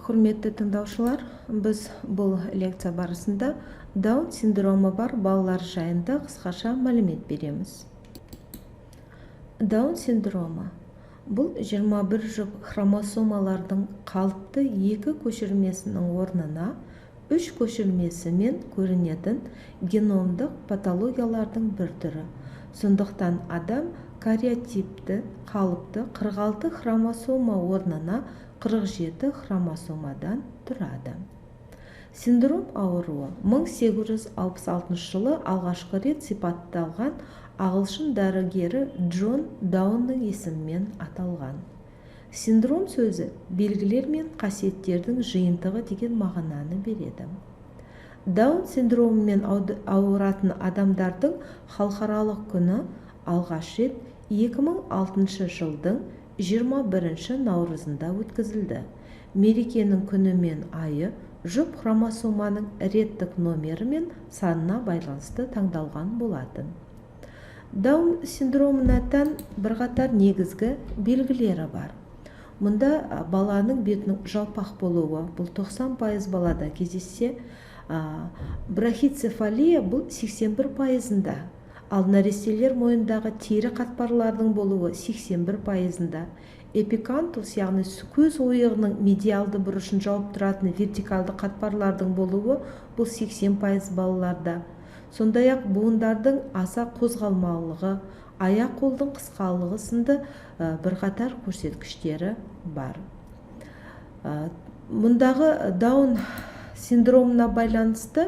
Құрметті тыңдаушылар, біз бұл лекция барысында Даун синдромы бар балалар жайында қысқаша мәлімет береміз. Даун синдромы бұл 21 жұп хромосомалардың қалыпты 2 көшірмесінің орнына 3 көшірмесімен көрінетін геномдық патологиялардың бір түрі. Сондықтан адам кариотипті қалыпты 46 хромосома орнына 47 хромосомадан тұрады. Синдром ауруы 1866 жылы алғашқы рет сипатталған ағылшын дәрігері Джон Даунның есімімен аталған. Синдром сөзі белгілер мен қасиеттердің жиынтығы деген мағынаны береді. Даун синдромымен ауыратын адамдардың халықаралық күні алғаш рет 2006 жылдың 21 наурызында өткізілді. Мерекенің күні мен айы жұп хромосоманың реттік номері мен санына байланысты таңдалған болатын. Даун синдромына тән бірқатар негізгі белгілері бар. Мұнда баланың бетінің жалпақ болуы, бұл 90% балада кездессе, брахицефалия бұл 81%-ында. Ал нәрестелер мойындағы тері қатпарлардың болуы 81%-да. Эпикантус, яғни көз ойығының медиалды бұрышын жауып тұратын вертикалды қатпарлардың болуы бұл 80% балаларда. Сондай-ақ буындардың аса қозғалмалылығы, аяқ қолдың қысқалығы сынды бірқатар көрсеткіштері бар. Мұндағы Даун синдромына байланысты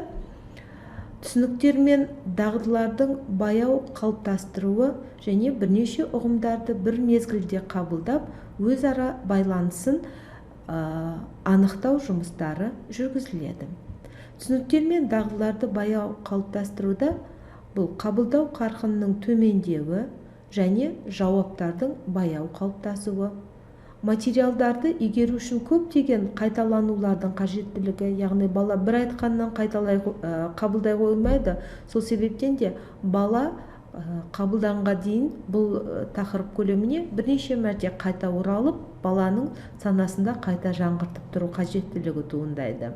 түсініктер мен дағдылардың баяу қалыптастыруы және бірнеше ұғымдарды бір мезгілде қабылдап, өзара байланысын анықтау жұмыстары жүргізіледі. Түсініктер мен дағдыларды баяу қалыптастыруда бұл қабылдау қарқынының төмендеуі және жауаптардың баяу қалыптасуы. Материалдарды игеру үшін көптеген қайталанулардың қажеттілігі, яғни бала бір айтқаннан қабылдай қоймайды. Сол себептен де бала қабылданға дейін бұл тақырып көлеміне бірнеше мәрте қайта оралып, баланың санасында қайта жаңғыртып тұру қажеттілігі туындайды.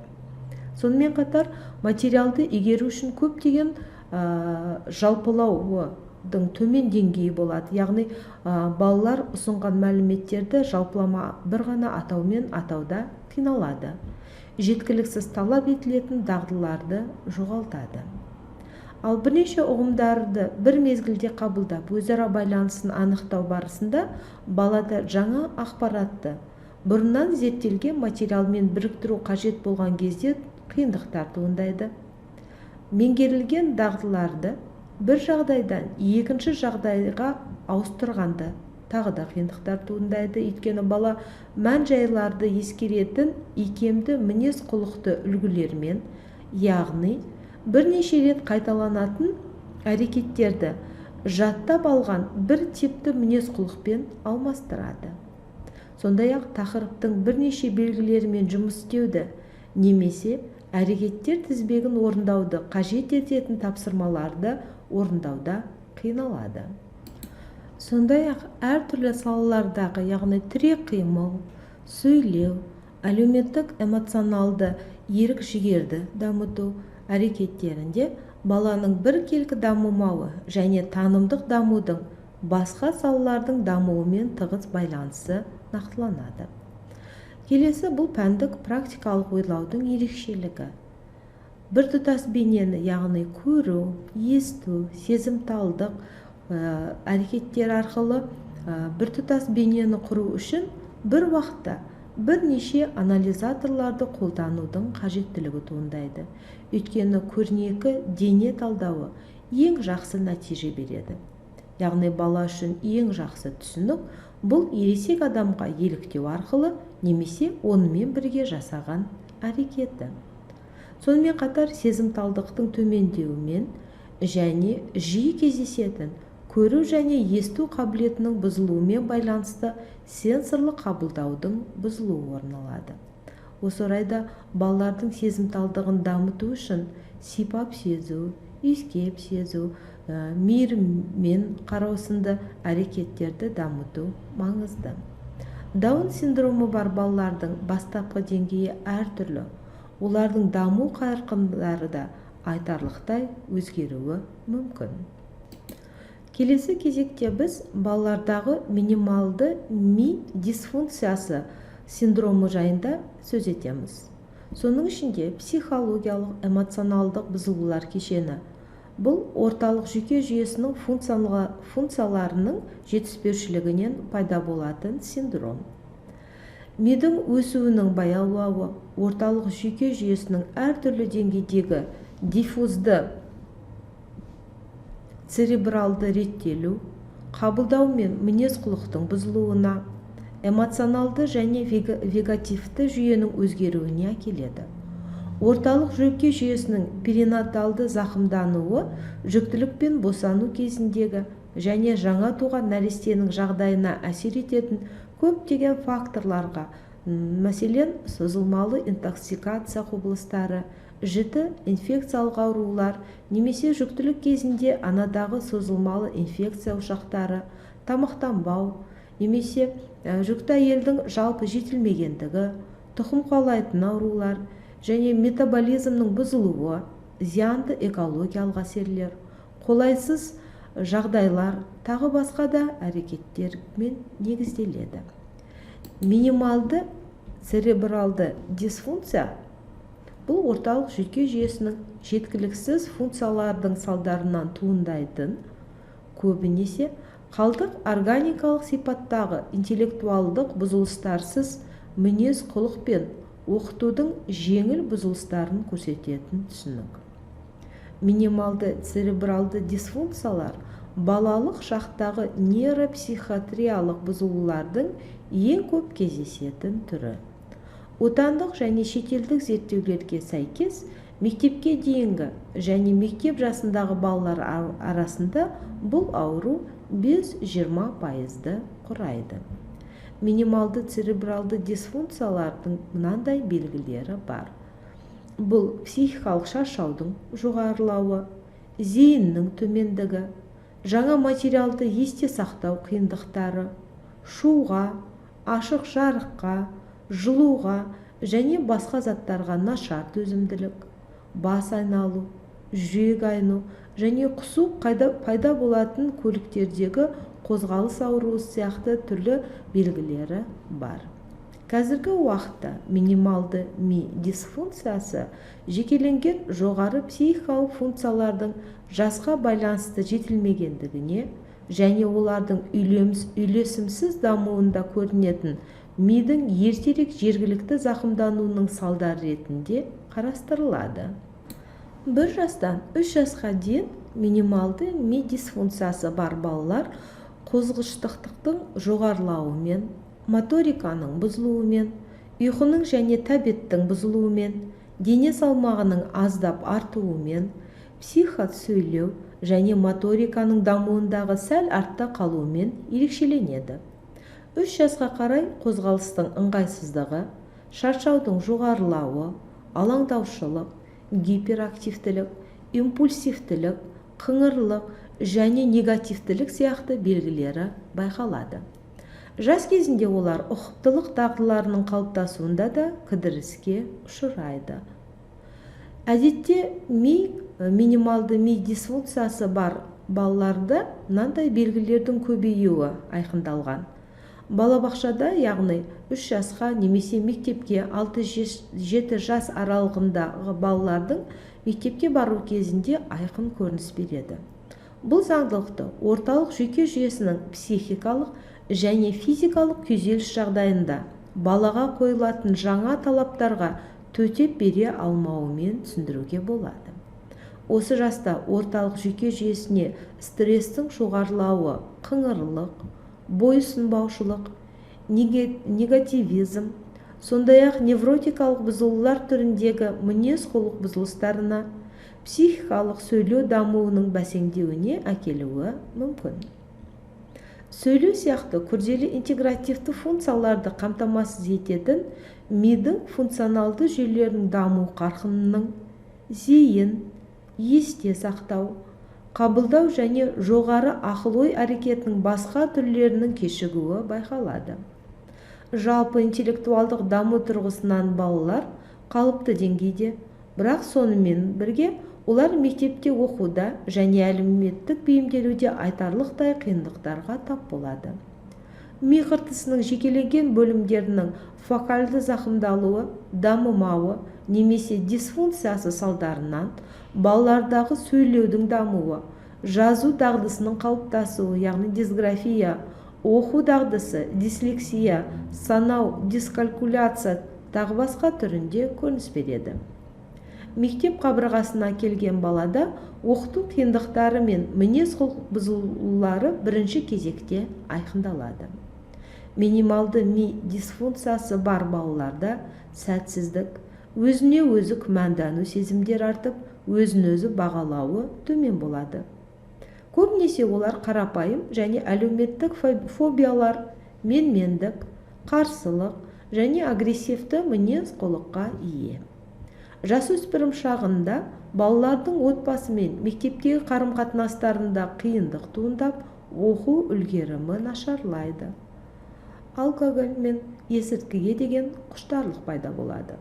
Сонымен қатар материалды игеру үшін көптеген жалпылау төмен деңгейі болады. Яғни балалар ұсынған мәліметтерді жалпылама бір ғана атаумен атауда қиналады. Жеткіліксіз талап етілетін дағдыларды жоғалтады. Ал бірнеше ұғымдарды бір мезгілде қабылдап, өзара байланысын анықтау барысында балада жаңа ақпаратты бұрыннан зерттелген материалмен біріктіру қажет болған кезде қиындықтар туындайды. Меңгерілген дағдыларды бір жағдайдан екінші жағдайға ауыстырғанда тағы да қиындықтар туындайды. Өйткені бала мән-жайларды ескеретін икемді мінез-құлықты үлгілермен, яғни бірнеше рет қайталанатын әрекеттерді жаттап алған бір типті мінез-құлықпен алмастырады. Сондай-ақ тақырыптың бірнеше белгілерімен жұмыс істеуді немесе әрекеттер тізбегін орындауды қажет ететін тапсырмаларды орындауда қиналады. Сондай-ақ әртүрлі салалардағы, яғни тірек қимыл, сөйлеу, әлеуметтік эмоционалды ерік-жігерді дамыту әрекеттерінде баланың біркелкі дамымауы және танымдық дамудың басқа салалардың дамуымен тығыз байланысы нақтыланады. Келесі бұл пәндік практикалық ойлаудың ерекшелігі. Біртұтас бейнені, яғни көру, есту, сезімталдық әрекеттер арқылы біртұтас бейнені құру үшін бір уақытта бірнеше анализаторларды қолданудың қажеттілігі туындайды. Өйткені көрнекі дене талдауы ең жақсы нәтиже береді. Яғни бала үшін ең жақсы түсінік бұл ересек адамға еліктеу арқылы немесе онымен бірге жасаған әрекеті. Сонымен қатар сезімталдықтың төмендеуімен және жиі кездесетін көру және есту қабілетінің бұзылуымен байланысты сенсорлық қабылдаудың бұзылуы орын алады. Осы орайда балалардың сезімталдығын дамыту үшін сипап сезу, иіскеп сезу, мейіріммен қарау сынды әрекеттерді дамыту маңызды. Даун синдромы бар балалардың бастапқы деңгейі әртүрлі. Олардың даму қарқындары да айтарлықтай өзгеруі мүмкін. Келесі кезекте біз балалардағы минималды ми дисфункциясы синдромы жайында сөз етеміз. Соның ішінде психологиялық, эмоционалдық бұзылулар кешені. Бұл орталық жүйке жүйесінің функцияларының жетіспеушілігінен пайда болатын синдром. Мидың өсуінің баяулауы, орталық жүйке жүйесінің әртүрлі деңгейдегі диффузды церебралды реттелу, қабылдау мен мінез-құлықтың бұзылуына, эмоционалды және вегетативті жүйенің өзгеруіне әкеледі. Орталық жүйке жүйесінің перинаталды зақымдануы жүктілік пен босану кезіндегі және жаңа туған нәрестенің жағдайына әсер ететін көптеген факторларға, мәселен, созылмалы интоксикация құбылыстары, жіті инфекциялық аурулар, немесе жүктілік кезінде анадағы созылмалы инфекция ошақтары, тамақтанбау, немесе жүкті әйелдің жалпы жетілмегендігі, тұқым қуалайтын аурулар және метаболизмнің бұзылуы, зиянды экологиялық әсерлер, қолайсыз жағдайлар, тағы басқа да әрекеттермен негізделеді. Минималды церебралды дисфункция бұл орталық жүйке жүйесінің жеткіліксіз функциялардың салдарынан туындайтын, көбінесе қалдық органикалық сипаттағы интеллектуалдық бұзылыстарсыз мінез-құлық пен оқытудың жеңіл бұзылыстарын көрсететін түсінік. Минималды церебралды дисфункциялар балалық шақтағы нейропсихиатриялық бұзылулардың ең көп кездесетін түрі. Отандық және шетелдік зерттеулерге сәйкес, мектепке дейінгі және мектеп жасындағы балалар арасында бұл ауру 5-20% құрайды. Минималды церебралды дисфункциялардың мынандай белгілері бар. Бұл психикалық шаршаудың жоғарылауы, зейіннің төмендігі, жаңа материалды есте сақтау қиындықтары, шуға, ашық жарыққа, жылуға және басқа заттарға нашар төзімділік, бас айналу, жүрек айну және құсу пайда болатын көліктердегі қозғалыс ауруы сияқты түрлі белгілері бар. Қазіргі уақытта минималды ми дисфункциясы жекеленген жоғары психикалық функциялардың жасқа байланысты жетілмегендігіне және олардың үйлесімсіз дамуында көрінетін мидың ертерек жергілікті зақымдануының салдары ретінде қарастырылады. 1 жастан 3 жасқа дейін минималды ми дисфункциясы бар балалар қозғыштықтың жоғарылауымен, моториканың бұзылуымен, ұйқының және тәбеттің бұзылуымен, дене салмағының аздап артуымен, психикат сөйлеу және моториканың дамуындағы сәл артта қалуымен ерекшеленеді. 3 жасқа қарай қозғалыстың ыңғайсыздығы, шаршаудың жоғарылауы, алаңдаушылық, гиперактивтілік, импульсивтілік, қыңырлық және негативтілік сияқты белгілері байқалады. Жас кезінде олар ұқыптылық дағдыларының қалыптасуында да кідіріске ұшырайды. Әдетте минималды ми дисфункциясы бар балаларда мынандай белгілердің көбеюі айқындалған. Балабақшада, яғни 3 жасқа немесе мектепке 6-7 жас аралығындағы балалардың мектепке бару кезінде айқын көрініс береді. Бұл заңдылықты орталық жүйке жүйесінің психикалық және физикалық күйзеліс жағдайында балаға қойылатын жаңа талаптарға төтеп бере алмауымен түсіндіруге болады. Осы жаста орталық жүйке жүйесіне стрестің жоғарылауы, қыңырлық, бойұсынбаушылық, негативизм, сондай-ақ невротикалық бұзылулар түріндегі мінез-құлық бұзылыстарына, психикалық сөйлеу дамуының бәсеңдеуіне әкелуі мүмкін. Сөйлеу сияқты күрделі интегративті функцияларды қамтамасыз ететін мидың функционалды жүйелерінің даму қарқынының, зейін, есте сақтау, қабылдау және жоғары ақыл-ой әрекетінің басқа түрлерінің кешігуі байқалады. Жалпы интеллектуалдық даму тұрғысынан балалар қалыпты деңгейде, бірақ сонымен бірге олар мектепте оқуда және әлеуметтік бейімделуде айтарлықтай қиындықтарға тап болады. Ми қыртысының жекеленген бөлімдерінің фокальды зақымдалуы, дамымауы немесе дисфункциясы салдарынан балалардағы сөйлеудің дамуы, жазу дағдысының қалыптасуы, яғни дисграфия, оқу дағдысы, дислексия, санау, дискалькуляция тағы басқа түрінде көрініс береді. Мектеп қабырғасына келген балада оқыту қиындықтары мен мінез-құлық бұзылулары бірінші кезекте айқындалады. Минималды ми дисфункциясы бар балаларда сәтсіздік, өзіне өзі күмәндану сезімдер артып, өзін-өзі бағалауы төмен болады. Көбінесе олар қарапайым және әлеуметтік фобиялар, менмендік, қарсылық және агрессивті мінез-құлыққа ие. Жасөспірім шағында балалардың отбасы мен мектептегі қарым-қатынастарында қиындық туындап, оқу үлгерімі нашарлайды. Алкоголь мен есірткіге деген құштарлық пайда болады.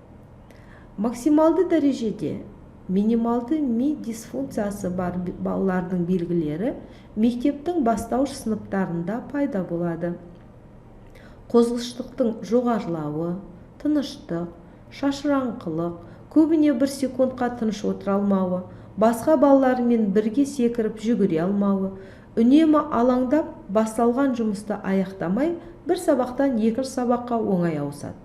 Максималды дәрежеде минималды ми дисфункциясы бар балалардың белгілері мектептің бастауыш сыныптарында пайда болады. Қозғалыштықтың жоғарылауы, тыныштық, шашыраңқылық, көбіне бір секундқа тыныш отыра алмауы, басқа балалармен бірге секіріп жүгіре алмауы, үнемі алаңдап басталған жұмысты аяқтамай, бір сабақтан екінші сабаққа оңай ауысады.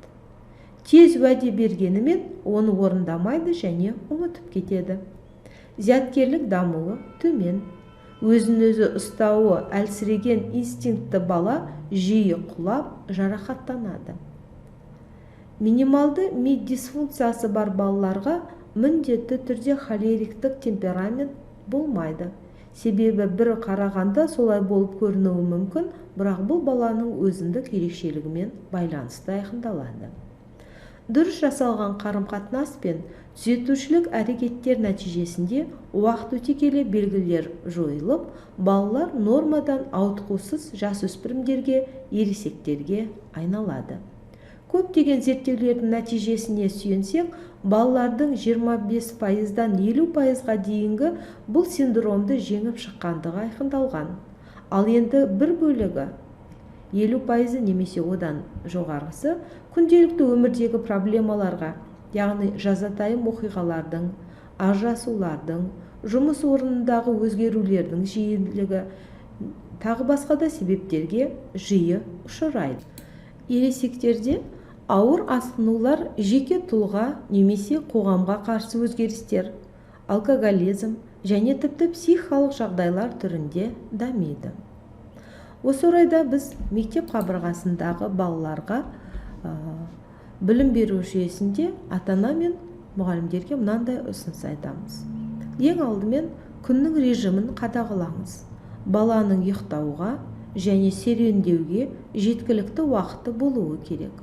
Тез уәде бергенімен оны орындамайды және ұмытып кетеді. Зияткерлік дамуы төмен. Өзін-өзі ұстауы әлсіреген инстинкті бала жиі құлап, жарақаттанады. Минималды ми дисфункциясы бар балаларға міндетті түрде холериктік темперамент болмайды. Себебі бір қарағанда солай болып көрінуі мүмкін, бірақ бұл баланың өзіндік ерекшелігімен байланысты айқындалады. Дұрыс жасалған қарым-қатынас пен түзетушілік әрекеттер нәтижесінде уақыт өте келе белгілер жойылып, балалар нормадан ауытқусыз жасөспірімдерге, ересектерге айналады. Көптеген зерттеулердің нәтижесіне сүйенсек, балалардың 25%-дан 50%-ға дейінгі бұл синдромды жеңіп шыққандығы айқындалған. Ал енді бір бөлігі 50% немесе одан жоғарғысы күнделікті өмірдегі проблемаларға, яғни жазатайым оқиғалардың, ажырасулардың, жұмыс орнындағы өзгерулердің жиілігі, тағы басқа да себептерге жиі ұшырайды. Ересектерде ауыр асқынулар жеке тұлға немесе қоғамға қарсы өзгерістер, алкоголизм және тіпті психикалық жағдайлар түрінде дамиды. Осы орайда біз мектеп қабырғасындағы балаларға білім беру жүйесінде ата-ана мен мұғалімдерге мынандай ұсыныс айтамыз. Ең алдымен күннің режимін қадағалаңыз. Баланың ұйықтауға және серуендеуге жеткілікті уақыты болуы керек.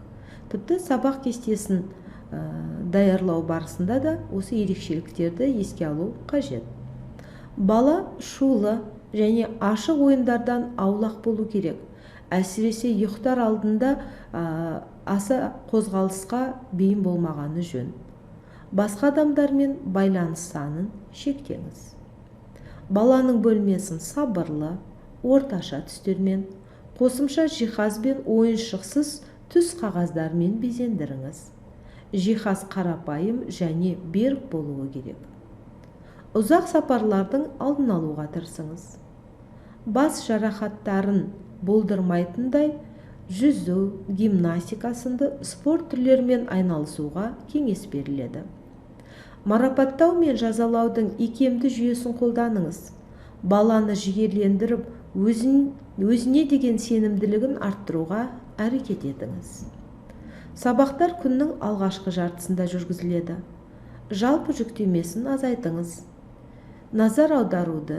Тіпті сабақ кестесін даярлау барысында да осы ерекшеліктерді еске алу қажет. Бала шулы және ашық ойындардан аулақ болу керек. Әсіресе ұйықтар алдында аса қозғалысқа бейім болмағаны жөн. Басқа адамдармен байланыс санын шектеңіз. Баланың бөлмесін сабырлы, орташа түстермен, қосымша жиһазбен ойыншықсыз түс қағаздармен безендіріңіз. Жиһаз қарапайым және берік болуы керек. Ұзақ сапарлардың алдын алуға тырысыңыз. Бас жарақаттарын болдырмайтындай жүзу, гимнастика сынды спорт түрлерімен айналысуға кеңес беріледі. Марапаттау мен жазалаудың икемді жүйесін қолданыңыз. Баланы жігерлендіріп, өзіне деген сенімділігін арттыруға әрекет етіңіз. Сабақтар күннің алғашқы жартысында жүргізіледі. Жалпы жүктемесін азайтыңыз. Назар аударуды